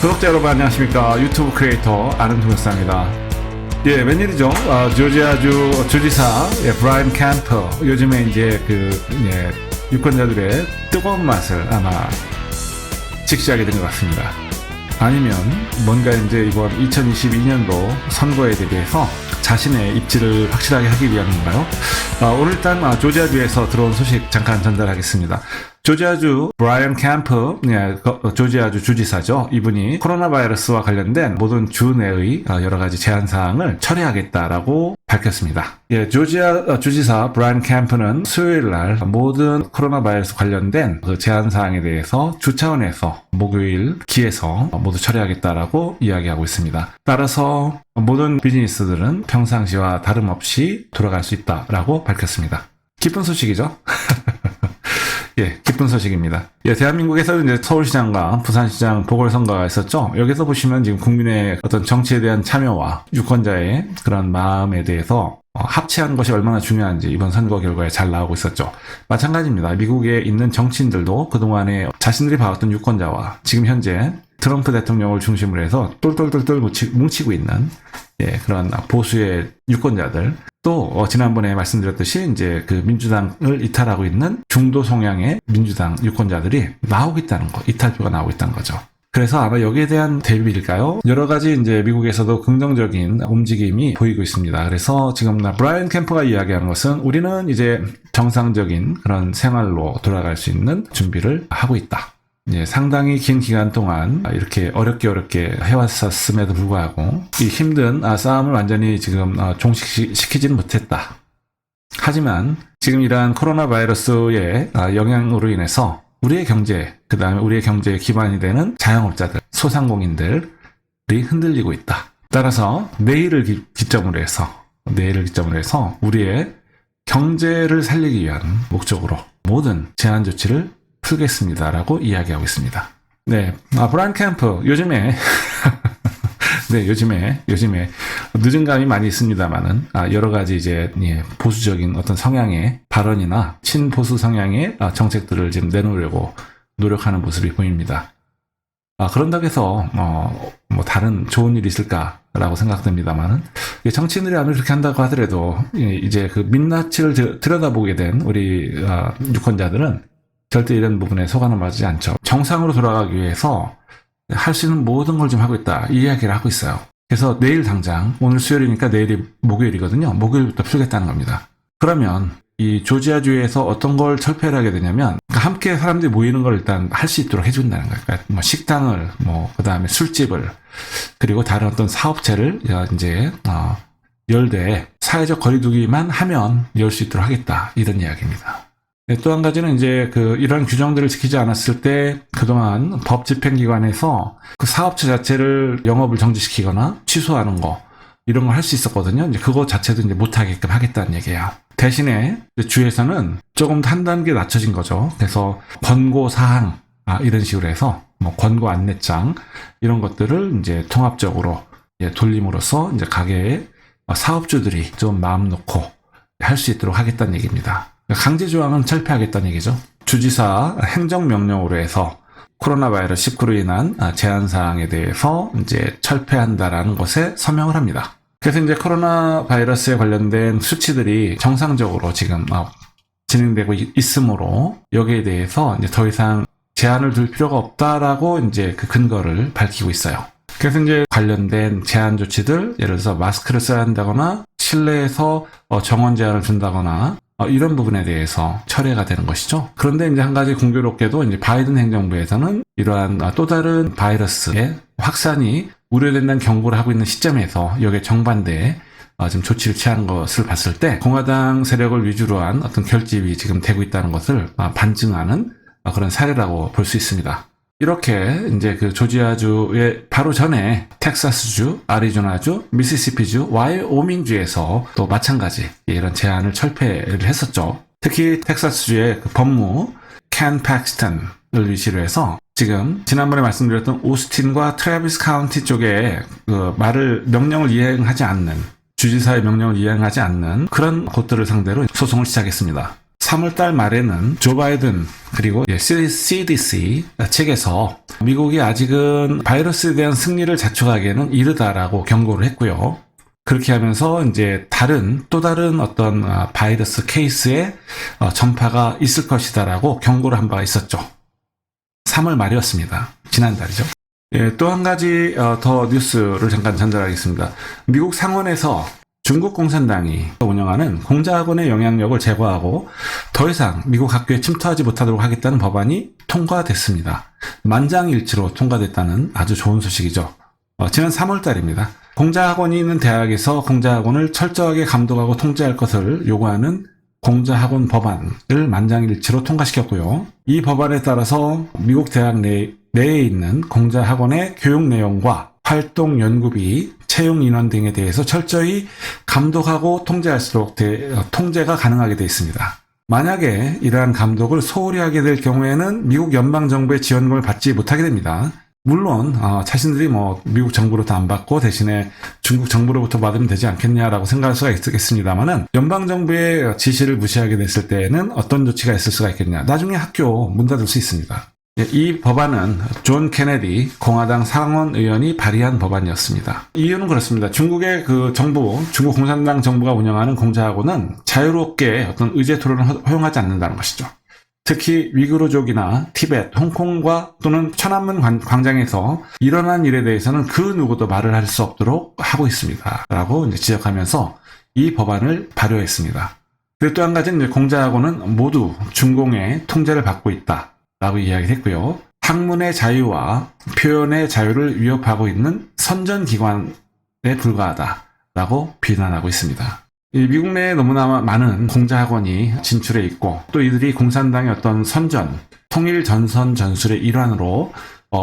구독자 여러분 안녕하십니까. 유튜브 크리에이터 아는 통역사입니다. 예, 웬일이죠? 조지아주 주지사 브라이언 캠퍼, 요즘에 이제 유권자들의 뜨거운 맛을 아마 직시하게 된 것 같습니다. 아니면 뭔가 이제 이번 2022년도 선거에 대비해서 자신의 입지를 확실하게 하기 위함인가요? 오늘 일단 조지아주에서 들어온 소식 잠깐 전달하겠습니다. 조지아주 브라이언 캠프, 조지아주 주지사죠. 이분이 코로나 바이러스와 관련된 모든 주 내의 여러 가지 제한 사항을 철회하겠다라고 밝혔습니다. 예, 조지아 주지사 브라이언 캠프는 수요일 날 모든 코로나 바이러스 관련된 그 제한 사항에 대해서 주 차원에서 목요일 기에서 모두 철회하겠다라고 이야기하고 있습니다. 따라서 모든 비즈니스들은 평상시와 다름없이 돌아갈 수 있다라고 밝혔습니다. 기쁜 소식이죠? 예, 기쁜 소식입니다. 예, 대한민국에서 이제 서울시장과 부산시장 보궐선거가 있었죠. 여기서 보시면 지금 국민의 어떤 정치에 대한 참여와 유권자의 그런 마음에 대해서 합치한 것이 얼마나 중요한지 이번 선거 결과에 잘 나오고 있었죠. 마찬가지입니다. 미국에 있는 정치인들도 그동안에 자신들이 봐왔던 유권자와 지금 현재 트럼프 대통령을 중심으로 해서 똘똘똘똘 뭉치고 있는 그런 보수의 유권자들, 또 지난번에 말씀드렸듯이 이제 그 민주당을 이탈하고 있는 중도 성향의 민주당 유권자들이 나오고 있다는 거, 이탈표가 나오고 있다는 거죠. 그래서 아마 여기에 대한 대비일까요? 여러 가지 이제 미국에서도 긍정적인 움직임이 보이고 있습니다. 그래서 지금 브라이언 캠프가 이야기하는 것은 우리는 이제 정상적인 그런 생활로 돌아갈 수 있는 준비를 하고 있다. 상당히 긴 기간 동안 이렇게 어렵게 해왔음에도 불구하고 이 힘든 싸움을 완전히 지금 종식시키지는 못했다. 하지만 지금 이러한 코로나 바이러스의 영향으로 인해서 우리의 경제, 그 다음에 우리의 경제의 기반이 되는 자영업자들, 소상공인들이 흔들리고 있다. 따라서 내일을 기점으로 해서 우리의 경제를 살리기 위한 목적으로 모든 제한 조치를 풀겠습니다라고 이야기하고 있습니다. 네, 브라이언 캠프 요즘에 요즘에 늦은 감이 많이 있습니다만은 여러 가지 이제 보수적인 어떤 성향의 발언이나 친보수 성향의 정책들을 지금 내놓으려고 노력하는 모습이 보입니다. 그런다고 해서 뭐 다른 좋은 일이 있을까라고 생각됩니다만은 정치인들이 아무리 그렇게 한다고 하더라도 이제 그 민낯을 들여다보게 된 우리 유권자들은 절대 이런 부분에 속아는 맞지 않죠. 정상으로 돌아가기 위해서 할 수 있는 모든 걸 좀 하고 있다. 이 이야기를 하고 있어요. 그래서 내일 당장, 오늘 수요일이니까 내일이 목요일이거든요. 목요일부터 풀겠다는 겁니다. 그러면 이 조지아주에서 어떤 걸 철폐를 하게 되냐면 함께 사람들이 모이는 걸 일단 할 수 있도록 해준다는 거예요. 그러니까 뭐 식당을, 그 다음에 술집을, 그리고 다른 어떤 사업체를 이제 열되 사회적 거리두기만 하면 열 수 있도록 하겠다. 이런 이야기입니다. 또 한 가지는 이제 이런 규정들을 지키지 않았을 때 그동안 법 집행기관에서 그 사업체 자체를 영업을 정지시키거나 취소하는 거, 이런 걸 할 수 있었거든요. 이제 그거 자체도 이제 못하게끔 하겠다는 얘기예요. 대신에 주에서는 조금 한 단계 낮춰진 거죠. 그래서 권고사항, 이런 식으로 해서 뭐 권고 안내장, 이런 것들을 이제 통합적으로 돌림으로써 이제 가게의 사업주들이 좀 마음 놓고 할 수 있도록 하겠다는 얘기입니다. 강제조항은 철폐하겠다는 얘기죠. 주지사 행정명령으로 해서 코로나 바이러스 19로 인한 제한사항에 대해서 이제 철폐한다라는 것에 서명을 합니다. 그래서 이제 코로나 바이러스에 관련된 수치들이 정상적으로 지금 진행되고 있으므로 여기에 대해서 이제 더 이상 제한을 둘 필요가 없다라고 이제 그 근거를 밝히고 있어요. 그래서 이제 관련된 제한 조치들, 예를 들어서 마스크를 써야 한다거나 실내에서 정원 제한을 준다거나 이런 부분에 대해서 철회가 되는 것이죠. 그런데 이제 한 가지 공교롭게도 이제 바이든 행정부에서는 이러한 또 다른 바이러스의 확산이 우려된다는 경고를 하고 있는 시점에서 여기에 정반대의 지금 조치를 취하는 것을 봤을 때 공화당 세력을 위주로 한 어떤 결집이 지금 되고 있다는 것을 반증하는 그런 사례라고 볼 수 있습니다. 이렇게 이제 그 조지아주의 바로 전에 텍사스주, 아리조나주, 미시시피주, 와이오밍주에서 또 마찬가지 이런 제한을 철폐를 했었죠. 특히 텍사스주의 그 법무 켄 팩스턴을 위시로 해서 지금 지난번에 말씀드렸던 오스틴과 트래비스 카운티 쪽에 명령을 이행하지 않는, 주지사의 명령을 이행하지 않는 그런 곳들을 상대로 소송을 시작했습니다. 3월달 말에는 조 바이든 그리고 CDC 측에서 미국이 아직은 바이러스에 대한 승리를 자축하기에는 이르다라고 경고를 했고요. 그렇게 하면서 이제 또 다른 어떤 바이러스 케이스의 전파가 있을 것이다라고 경고를 한 바가 있었죠. 3월 말이었습니다. 지난달이죠. 예, 또 한 가지 더 뉴스를 잠깐 전달하겠습니다. 미국 상원에서 중국 공산당이 운영하는 공자학원의 영향력을 제거하고 더 이상 미국 학교에 침투하지 못하도록 하겠다는 법안이 통과됐습니다. 만장일치로 통과됐다는 아주 좋은 소식이죠. 지난 3월 달입니다. 공자학원이 있는 대학에서 공자학원을 철저하게 감독하고 통제할 것을 요구하는 공자학원 법안을 만장일치로 통과시켰고요. 이 법안에 따라서 미국 대학 내에 있는 공자학원의 교육 내용과 활동 연구비, 채용 인원 등에 대해서 철저히 감독하고 통제할수록 통제가 가능하게 되어 있습니다. 만약에 이러한 감독을 소홀히 하게 될 경우에는 미국 연방정부의 지원금을 받지 못하게 됩니다. 물론 자신들이 미국 정부로부터 안 받고 대신에 중국 정부로부터 받으면 되지 않겠냐라고 생각할 수가 있겠습니다만은 연방정부의 지시를 무시하게 됐을 때에는 어떤 조치가 있을 수가 있겠냐. 나중에 학교 문 닫을 수 있습니다. 이 법안은 존 케네디 공화당 상원 의원이 발의한 법안이었습니다. 이유는 그렇습니다. 중국의 중국 공산당 정부가 운영하는 공자학원은 자유롭게 어떤 의제 토론을 허용하지 않는다는 것이죠. 특히 위구르족이나 티벳, 홍콩과 또는 천안문 광장에서 일어난 일에 대해서는 그 누구도 말을 할 수 없도록 하고 있습니다. 라고 이제 지적하면서 이 법안을 발효했습니다. 그리고 또 한 가지는 공자학원은 모두 중공의 통제를 받고 있다. 라고 이야기를 했고요. 학문의 자유와 표현의 자유를 위협하고 있는 선전기관에 불과하다라고 비난하고 있습니다. 미국 내에 너무나 많은 공자학원이 진출해 있고 또 이들이 공산당의 어떤 통일 전선 전술의 일환으로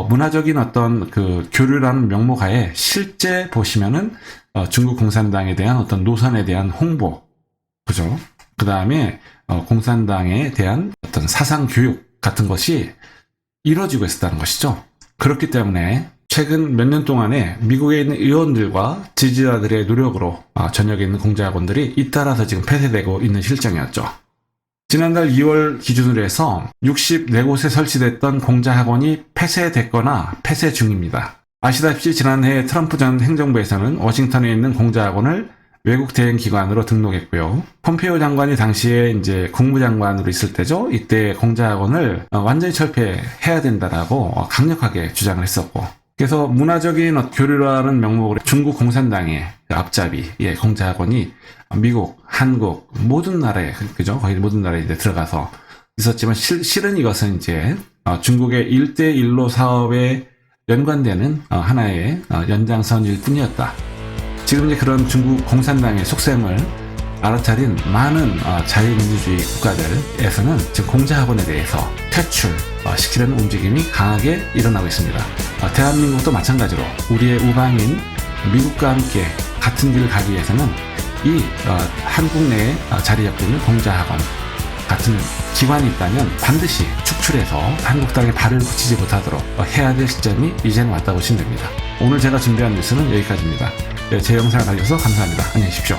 문화적인 어떤 교류라는 명목하에 실제 보시면은 중국 공산당에 대한 어떤 노선에 대한 홍보, 그죠? 그 다음에 공산당에 대한 어떤 사상 교육 같은 것이 이루어지고 있었다는 것이죠. 그렇기 때문에 최근 몇 년 동안에 미국에 있는 의원들과 지지자들의 노력으로 전역에 있는 공자학원들이 잇따라서 지금 폐쇄되고 있는 실정이었죠. 지난달 2월 기준으로 해서 64곳에 설치됐던 공자학원이 폐쇄됐거나 폐쇄 중입니다. 아시다시피 지난해 트럼프 전 행정부에서는 워싱턴에 있는 공자학원을 외국 대행 기관으로 등록했고요. 폼페이오 장관이 당시에 이제 국무장관으로 있을 때죠. 이때 공자학원을 완전히 철폐해야 된다라고 강력하게 주장을 했었고, 그래서 문화적인 교류라는 명목으로 중국 공산당의 앞잡이 공자학원이 미국, 한국 모든 나라에 그죠? 거의 모든 나라에 이제 들어가서 있었지만 실은 이것은 이제 중국의 1대1로 사업에 연관되는 하나의 연장선일 뿐이었다. 지금 이제 그런 중국 공산당의 속셈을 알아차린 많은 자유민주주의 국가들에서는 지금 공자학원에 대해서 퇴출시키려는 움직임이 강하게 일어나고 있습니다. 대한민국도 마찬가지로 우리의 우방인 미국과 함께 같은 길을 가기 위해서는 이 한국 내에 자리 잡고 있는 공자학원 같은 기관이 있다면 반드시 축출해서 한국 땅에 발을 붙이지 못하도록 해야 될 시점이 이제는 왔다고 보시면 됩니다. 오늘 제가 준비한 뉴스는 여기까지입니다. 제 영상을 봐주셔서 감사합니다. 안녕히 계십시오.